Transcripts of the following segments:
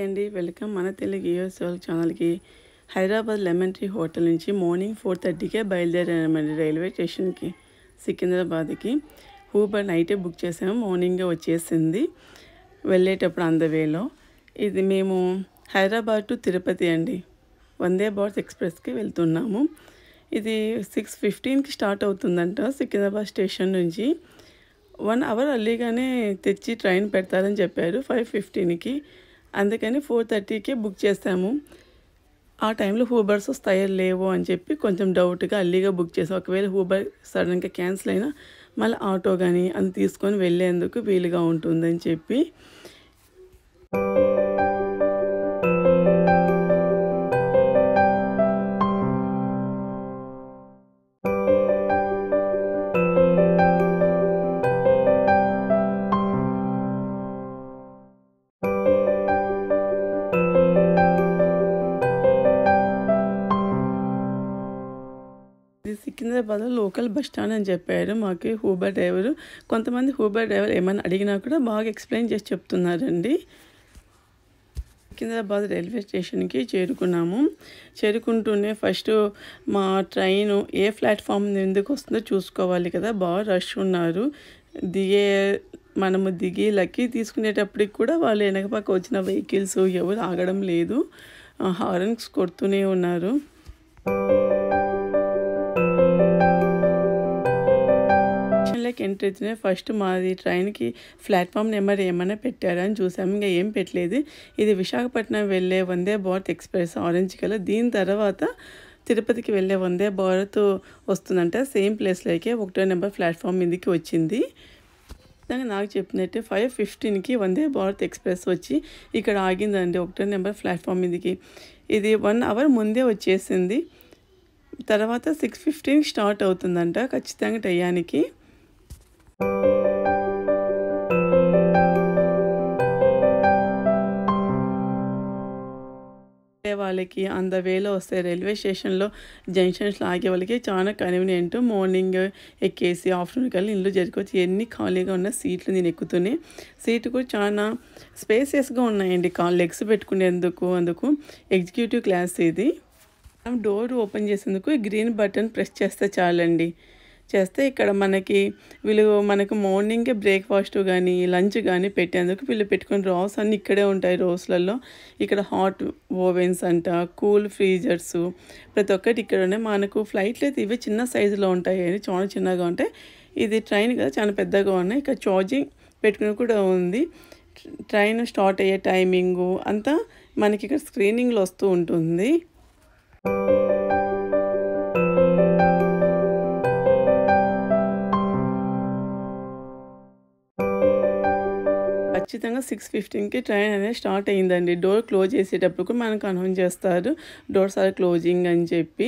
అండి వెల్కమ్ మన తెలుగు యూఎస్ఎల్ ఛానల్కి. హైదరాబాద్ లెమన్ ట్రీ హోటల్ నుంచి మార్నింగ్ 4:30కే బయలుదేరామండి రైల్వే స్టేషన్కి సికింద్రాబాద్కి. ఊబర్ నైటే బుక్ చేసాము, మార్నింగే వచ్చేసింది వెళ్ళేటప్పుడు ఆన్ ద వేలో. ఇది మేము హైదరాబాద్ టు తిరుపతి అండి వందే భారత్ ఎక్స్ప్రెస్కి వెళ్తున్నాము. ఇది 6:15కి స్టార్ట్ అవుతుందంట సికింద్రాబాద్ స్టేషన్ నుంచి. 1 అవర్ అర్లీగానే తెచ్చి ట్రైన్ పెడతారని చెప్పారు 5:15కి. అందుకని 4:30కే బుక్ చేసాము. ఆ టైంలో ఊబర్స్ వస్తాయో లేవో అని చెప్పి కొంచెం డౌట్గా అర్లీగా బుక్ చేసాం. ఒకవేళ ఊబర్ సడన్గా క్యాన్సిల్ అయినా మళ్ళీ ఆటో కానీ అది తీసుకొని వెళ్ళేందుకు వీలుగా ఉంటుందని చెప్పి. ఇది సికింద్రాబాద్లో లోకల్ బస్ స్టాండ్ అని చెప్పారు మాకు ఊబర్ డ్రైవరు. కొంతమంది ఊబర్ డ్రైవర్ ఏమైనా అడిగినా కూడా బాగా ఎక్స్ప్లెయిన్ చేసి చెప్తున్నారండి. సికింద్రాబాద్ రైల్వే స్టేషన్కి చేరుకున్నాము. చేరుకుంటూనే ఫస్ట్ మా ట్రైను ఏ ప్లాట్ఫామ్ ఎందుకు వస్తుందో చూసుకోవాలి కదా, బాగా రష్ ఉన్నారు. మనము దిగి లక్కీ తీసుకునేటప్పటికి కూడా వాళ్ళు వెనకపక్క వచ్చిన వెహికల్స్ ఎవరు ఆగడం లేదు, హార్న్స్ కొడుతూనే ఉన్నారు. ఎంట్రీ అయితేనే ఫస్ట్ మాది ట్రైన్కి ప్లాట్ఫామ్ నెంబర్ ఏమైనా పెట్టారని చూసాము. ఇంకా ఏం పెట్టలేదు. ఇది విశాఖపట్నం వెళ్ళే Vande Bharat express orange colour. దీని తర్వాత తిరుపతికి వెళ్ళే వందే భారత్ వస్తుందంట సేమ్ ప్లేస్లోకే 1వ నెంబర్ ప్లాట్ఫామ్ మీదకి వచ్చింది. నాకు చెప్పినట్టు 5:15కి వందే భారత్ ఎక్స్ప్రెస్ వచ్చి ఇక్కడ ఆగిందండి 1వ నెంబర్ ప్లాట్ఫామ్ మీదకి. ఇది 1 అవర్ ముందే వచ్చేసింది. తర్వాత 6:15 స్టార్ట్ అవుతుందంట ఖచ్చితంగా టయానికి. వాళ్ళకి ఆన్ ద వేలో వస్తే రైల్వే స్టేషన్లో జంక్షన్స్లో ఆగే వాళ్ళకి చాలా కన్వీనియంట్. మార్నింగ్ ఎక్కేసి ఆఫ్టర్నూన్ కల్లా ఇల్లు జరుపుకోవచ్చు. ఎన్ని ఖాళీగా ఉన్న సీట్లు నేను ఎక్కుతూనే సీట్లు కూడా చాలా స్పేసియస్గా ఉన్నాయండి, లెగ్స్ పెట్టుకునేందుకు. ఎగ్జిక్యూటివ్ క్లాస్ ఇది. డోర్ ఓపెన్ చేసేందుకు గ్రీన్ బటన్ ప్రెస్ చేస్తే చాలండి. చేస్తే ఇక్కడ మనకు మార్నింగే బ్రేక్ఫాస్ట్ కానీ లంచ్ కానీ పెట్టేందుకు వీళ్ళు పెట్టుకుని రోస్ అన్నీ ఇక్కడే ఉంటాయి. రోస్లలో ఇక్కడ హాట్ ఓవెన్స్ అంట, కూల్ ఫ్రీజర్స్ ప్రతి ఒక్కటి ఇక్కడ ఉన్నాయి. మనకు ఫ్లైట్లు అయితే ఇవి చిన్న సైజులో ఉంటాయి, చాలా చిన్నగా ఉంటాయి. ఇది ట్రైన్ కదా చాలా పెద్దగా ఉన్నాయి. ఇక్కడ ఛార్జింగ్ పెట్టుకుని కూడా ఉంది. ట్రైన్ స్టార్ట్ అయ్యే టైమింగు అంతా మనకి ఇక్కడ స్క్రీనింగ్లో వస్తూ ఉంటుంది. ఖచ్చితంగా 6:15కి ట్రైన్ అనేది స్టార్ట్ అయ్యిందండి. డోర్ క్లోజ్ చేసేటప్పుడు మనకు అనౌన్స్ చేస్తారు డోర్స్ ఆర్ క్లోజింగ్ అని చెప్పి.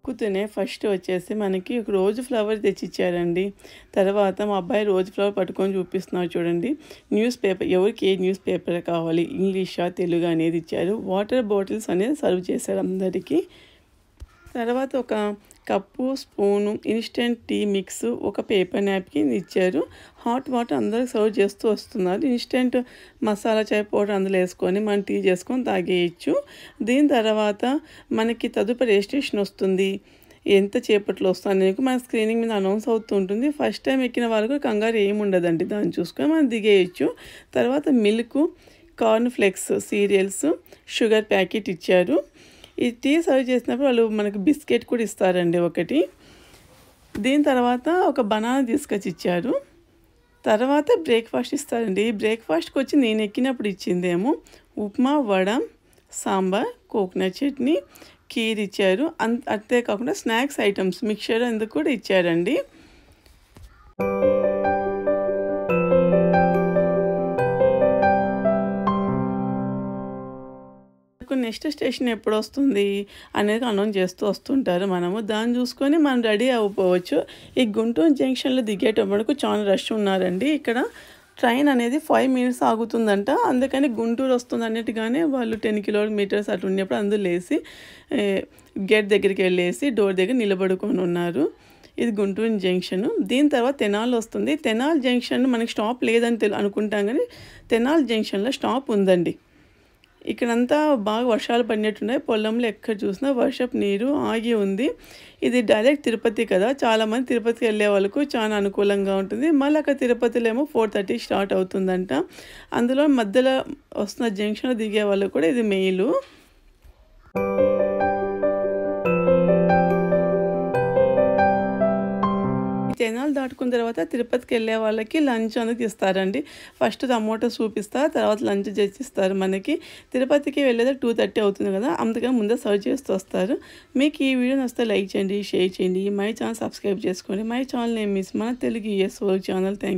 ఎక్కుతూనే ఫస్ట్ వచ్చేసి మనకి ఒక రోజు ఫ్లవర్ తెచ్చిచ్చారండి. తర్వాత మా అబ్బాయి రోజు ఫ్లవర్ పట్టుకొని చూపిస్తున్నారు చూడండి. న్యూస్ పేపర్, ఎవరికి ఏ న్యూస్ పేపర్ కావాలి, ఇంగ్లీషా తెలుగు అనేది ఇచ్చారు. వాటర్ బాటిల్స్ అనేది సర్వ్ చేశారు అందరికీ. తర్వాత ఒక cup, spoon, instant tea mix, ఒక పేపర్ నాప్కిన్ ఇచ్చారు. హాట్ వాటర్ అందరికి సర్వ్ చేస్తూ వస్తున్నారు. ఇన్స్టెంట్ మసాలా చాయ్ పౌడర్ అందులో వేసుకొని మనం టీ చేసుకొని తాగేయచ్చు. దీని తర్వాత మనకి తదుపరి ఏ స్టేషన్ వస్తుంది, ఎంత చేపట్లో వస్తుంది మన స్క్రీనింగ్ మీద అనౌన్స్ అవుతూ ఉంటుంది. ఫస్ట్ టైం ఎక్కిన వాళ్ళకు కంగారు ఏమి ఉండదండి, దాన్ని చూసుకొని మనం దిగేయచ్చు. తర్వాత milk, corn flakes, serials, sugar packet ఇచ్చారు. ఈ టీ సర్వ్ చేసినప్పుడు వాళ్ళు మనకు బిస్కెట్ కూడా ఇస్తారండి ఒకటి. దీని తర్వాత ఒక బనానా తీసుకొచ్చి ఇచ్చారు. తర్వాత బ్రేక్ఫాస్ట్ ఇస్తారండి. ఈ బ్రేక్ఫాస్ట్కి వచ్చి నేను ఎక్కినప్పుడు ఇచ్చిందేమో ఉప్మా, వడ, సాంబార్, కోకోనట్ చట్నీ, కీర్ ఇచ్చారు. అంతేకాకుండా స్నాక్స్ ఐటమ్స్ మిక్చర్ అందుకు కూడా ఇచ్చారండి. నెక్స్ట్ స్టేషన్ ఎప్పుడు వస్తుంది అనేది అనౌన్స్ చేస్తూ వస్తుంటారు. దాన్ని చూసుకొని మనం రెడీ అయిపోవచ్చు. ఈ గుంటూరు జంక్షన్లో దిగేటప్పటికు చాలా రష్ ఉన్నారండి. ఇక్కడ ట్రైన్ అనేది 5 minutes ఆగుతుందంట. అందుకని గుంటూరు వస్తుంది అన్నట్టుగానే వాళ్ళు 10 kilometers అటు ఉన్నప్పుడు అందులో లేసి గేట్ దగ్గరికి వెళ్ళేసి డోర్ దగ్గర నిలబడుకొని ఉన్నారు. ఇది గుంటూరు జంక్షన్. దీని తర్వాత తెనాలి వస్తుంది. తెనాలి జంక్షన్ మనకి స్టాప్ లేదని అనుకుంటాం, కానీ తెనాలి జంక్షన్లో స్టాప్ ఉందండి. ఇక్కడంతా బాగా వర్షాలు పడినట్టున్నాయి. పొలంలో ఎక్కడ చూసినా వర్షపు నీరు ఆగి ఉంది. ఇది డైరెక్ట్ తిరుపతి కదా, చాలామంది తిరుపతికి వెళ్ళే వాళ్ళకు చాలా అనుకూలంగా ఉంటుంది. మళ్ళీ అక్కడ తిరుపతిలో ఏమో 4:30 స్టార్ట్ అవుతుందంట. అందులో మధ్యలో వస్తున్న జంక్షన్లో దిగే వాళ్ళకు కూడా ఇది మెయిలు. తెనాలి దాటుకున్న తర్వాత తిరుపతికి వెళ్ళే వాళ్ళకి లంచ్ అందుకు ఇస్తారండి. ఫస్ట్ టమోటో సూప్ ఇస్తారు, తర్వాత లంచ్ చేసిస్తారు. మనకి తిరుపతికి వెళ్ళేది 2:30 అవుతుంది కదా, అందుకని ముందే సర్వ్ చేస్తూ వస్తారు. మీకు ఈ వీడియో నచ్చితే లైక్ చేయండి, షేర్ చేయండి. మై ఛానల్ సబ్స్క్రైబ్ చేసుకోండి. మై ఛానల్ నేమ్ ఇస్ మన Telugu US work channel. Thank